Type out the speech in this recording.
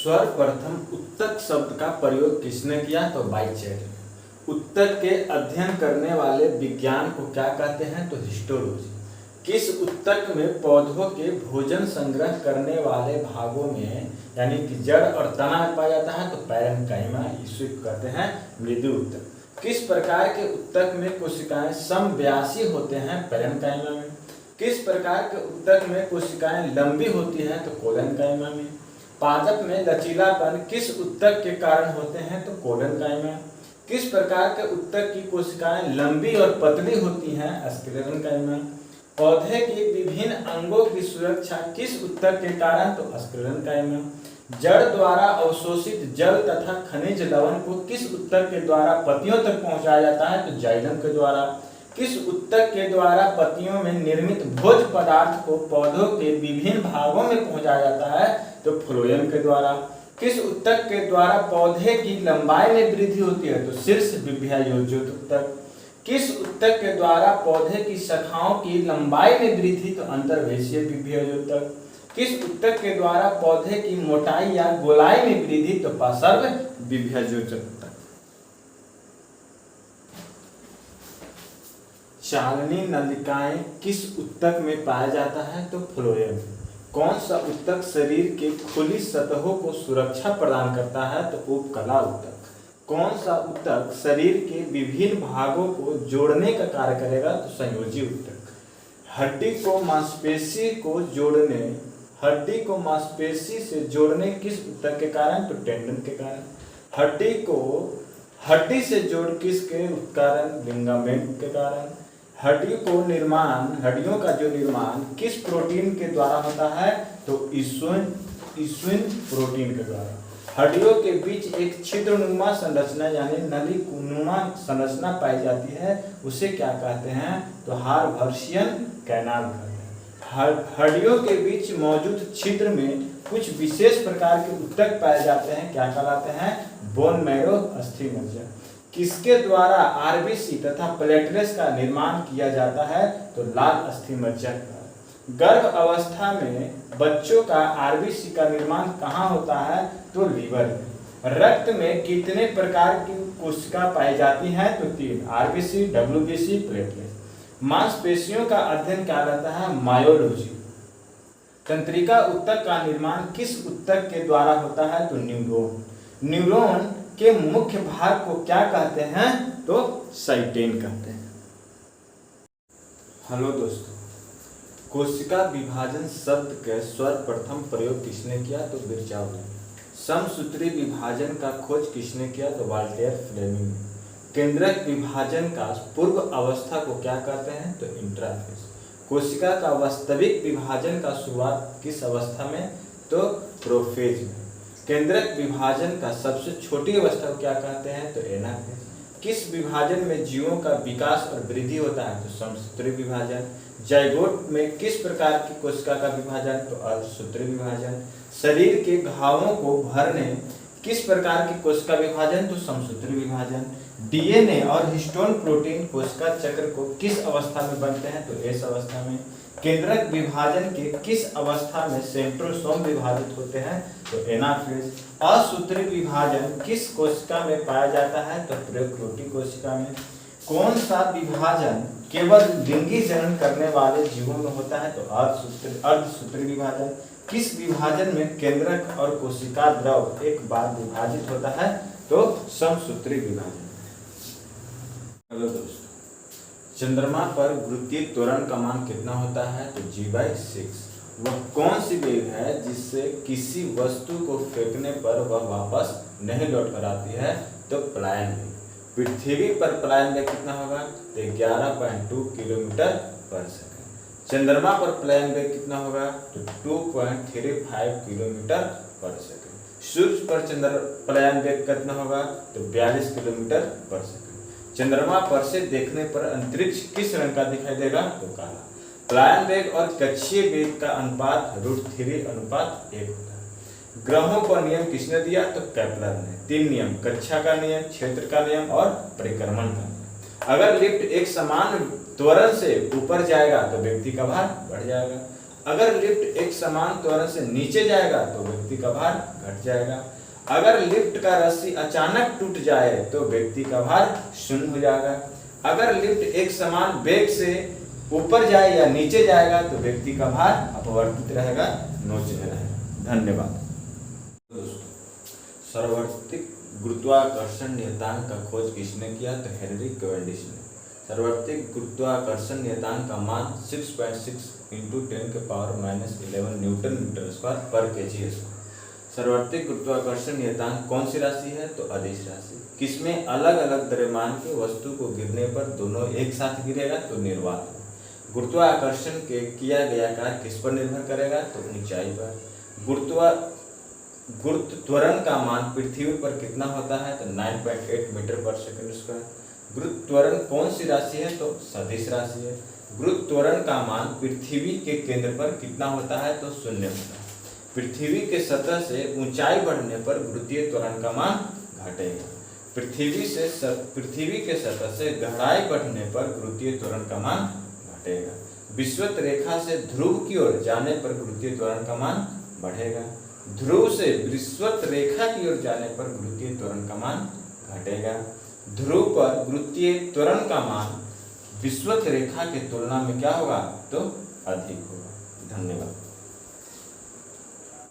सर्वप्रथम उत्तक शब्द का प्रयोग किसने किया? तो बाइचेट। उत्तक के अध्ययन करने वाले विज्ञान को क्या कहते हैं? तो हिस्टोलॉजी। किस उत्तक में पौधों के भोजन संग्रह करने वाले भागों में यानी कि जड़ और तना में पाया जाता है? तो पैरेन्काइमा। इसे कहते हैं मृदु उत्तक। किस प्रकार के उत्तक में कोशिकाएं समव्यासी होते हैं? पैरेन्काइमा में। किस प्रकार के उत्तक में कोशिकाएं लंबी होती हैं? तो कोलेनकाइमा में। पादप में लचीलापन किस उत्तक के कारण होते हैं? तो कोलेनकाइमा। किस प्रकार के उत्तक की कोशिकाएं लंबी और पतली होती हैं? स्क्लेरेनकाइमा। पौधे के विभिन्न अंगों की सुरक्षा किस उत्तक के कारण? तो स्क्लेरेनकाइमा। जड़ द्वारा अवशोषित जल तथा खनिज लवण को किस उत्तक के द्वारा पत्तियों तक पहुंचाया जाता है? तो जाइलम के द्वारा। किस उत्तक के द्वारा पत्तियों में निर्मित भोज्य पदार्थ को पौधों के विभिन्न भागों में पहुंचाया जाता है? तो फ्लोएम के द्वारा। किस उत्तक के द्वारा पौधे की लंबाई में वृद्धि होती है? तो शीर्ष विभ्यायोजित उत्तक। किस उत्तक के द्वारा पौधे की शाखाओं की लंबाई में वृद्धि? तो अंतर्वेशीय विभ्यायोजित उत्तक। किस उत्तक के द्वारा पौधे की मोटाई या गोलाई में वृद्धि? तो पार्श्व विभ्यायोजित उत्तक। चालनी नलिकाएं किस उत्तक में पाया जाता है? तो फ्लोएम। कौन सा उत्तक शरीर के खुली सतहों को सुरक्षा प्रदान करता है? तो उपकला उत्तक। कौन सा उत्तक शरीर के विभिन्न भागों को जोड़ने का कार्य करेगा? तो संयोजी उत्तक। हड्डी को मांसपेशी से जोड़ने किस उत्तक के कारण? तो टेंडन के कारण। हड्डी से जोड़ किसके कारण? लिगामेंट के कारण। हड्डियों का जो निर्माण किस प्रोटीन के द्वारा होता है? तो इस्विन प्रोटीन के द्वारा। हड्डियों के बीच एक छिद्रनुमा संरचना यानी नलिकानुमा संरचना पाई जाती है, उसे क्या कहते हैं? तो हार्वर्सियन कैनाल कहते हैं। हड्डियों के बीच मौजूद छिद्र में कुछ विशेष प्रकार के उत्तक पाए जाते हैं, क्या कहलाते हैं? बोन मैरो अस्थि मज्जा। किसके द्वारा आरबीसी तथा प्लेटलेट्स का निर्माण किया जाता है? तो लाल अस्थि मज्जा का। गर्भ अवस्था में बच्चों का आरबीसी का निर्माण कहाँ होता है? तो लीवर में। रक्त में कितने प्रकार की कोशिका पाई जाती हैं? तो 3, आरबीसी, डब्ल्यूबीसी, प्लेटलेट। मांसपेशियों का अध्ययन क्या कहलाता है? मायोलॉजी। तंत्रिका उत्तक का निर्माण किस उत्तक के द्वारा होता है? तो न्यूरॉन। न्यूरॉन के मुख्य भाग को क्या कहते हैं? तो साइटेन कहते हैं। हेलो दोस्तों, कोशिका विभाजन शब्द के सर्वप्रथम प्रयोग किसने किया? तो बिरचाउ ने। समसूत्री विभाजन का खोज किसने किया? तो वाल्टेयर फ्लेमिंग ने। केंद्रक विभाजन का पूर्व अवस्था को क्या कहते हैं? तो इंट्राफेज। कोशिका का वास्तविक विभाजन का शुरुआत किस अवस्था में? तो प्रोफेज में। केंद्रक विभाजन का सबसे छोटी अवस्था को क्या कहते हैं? तो एनाफेज। किस विभाजन में जीवों का विकास और वृद्धि होता है? तो समसूत्री विभाजन। जाइगोट में किस प्रकार की कोशिका का विभाजन? तो अर्धसूत्री विभाजन। शरीर के घावों को भरने किस प्रकार की कोशिका विभाजन? तो समसूत्री विभाजन। डीएनए और हिस्टोन प्रोटीन कोशिका चक्र को किस अवस्था में बनते हैं? तो एस अवस्था में। केंद्रक विभाजन के किस अवस्था में सेंट्रोसोम विभाजित होते हैं? तो एनाफेज। असूत्री विभाजन किस कोशिका में पाया जाता है? तो प्रोकैरियोटिक कोशिका में। कौन सा विभाजन केवल लिंगी जनन करने वाले जीवों में होता है? तो अर्धसूत्री विभाजन। किस विभाजन में केंद्रक और कोशिका द्रव एक बार विभाजित होता है? तो समसूत्री विभाजन। हेलो दोस्तों, चंद्रमा पर गुरुत्वीय त्वरण का मान कितना होता है? तो g/6। वह कौन सी वेग है जिससे किसी वस्तु को फेंकने पर वह वापस नहीं लौट कर आती है? तो पलायन वेग। पृथ्वी पर पलायन वेग कितना होगा? तो 11.2 किलोमीटर पर सेकंड। चंद्रमा पर पलायन वेग कितना होगा? तो 2.35 किलोमीटर पर सेकंड। सूर्य पर पलायन वेग कितना होगा? तो 42 किलोमीटर पर सेकंड। चंद्रमा पर से देखने पर अंतरिक्ष किस रंग का दिखाई देगा? तो काला। पलायन वेग और कक्षीय वेग का अनुपात √3 अनुपात 1 होता है। ग्रहों का नियम किसने दिया? तो केपलर ने। 3 नियम, कक्षा का नियम, क्षेत्र का नियम और परिक्रमण का नियम। अगर लिफ्ट एक समान त्वरण से ऊपर जाएगा तो व्यक्ति का भार बढ़ जाएगा। अगर लिफ्ट एक समान त्वरण से नीचे जाएगा तो व्यक्ति का भार घट जाएगा। अगर लिफ्ट का रस्सी अचानक टूट जाए तो व्यक्ति का भार शून्य हो जाएगा। अगर लिफ्ट एक समान वेग से ऊपर जाए या नीचे जाएगा तो व्यक्ति का भार अपवर्तित रहेगा, नोचने रहेगा। धन्यवाद दोस्तों। सार्वत्रिक गुरुत्वाकर्षण नियतांक का खोज किसने किया? तो हेनरी कैवेंडिश ने। सार्वत्रिक गुरुत्वाकर्षण नियतांक का मान 6.6 × 10⁻11 न्यूटन मीटर स्क्वायर पर kg। सार्वत्रिक गुरुत्वाकर्षण नियतांक कौन सी राशि है? तो अदिश राशि। किसमें अलग अलग द्रव्यमान के वस्तु को गिरने पर दोनों एक साथ गिरेगा? तो निर्वात। गुरुत्वाकर्षण के किया गया कार्य किस पर निर्भर करेगा? तो ऊंचाई पर। गुरुत्व का मान पृथ्वी पर कितना होता है? तो 9.8 मीटर पर सेकंड स्क्वायर। गुरुत्व कौन सी राशि है? तो सदिश राशि है। गुरुत्व का मान पृथ्वी के केंद्र पर कितना होता है? तो 0 होता है। पृथ्वी के सतह से ऊंचाई बढ़ने पर गुरुत्वीय त्वरण का मान घटेगा। पृथ्वी के सतह से गहराई बढ़ने पर गुरुत्वीय त्वरण का मान घटेगा। विषुवत रेखा से ध्रुव की ओर जाने पर गुरुत्वीय त्वरण का मान बढ़ेगा। ध्रुव से विषुवत रेखा की ओर जाने पर गुरुत्वीय त्वरण का मान घटेगा। ध्रुव पर गुरुत्वीय त्वरण का मान विषुवत रेखा की तुलना में क्या होगा? तो अधिक होगा। धन्यवाद।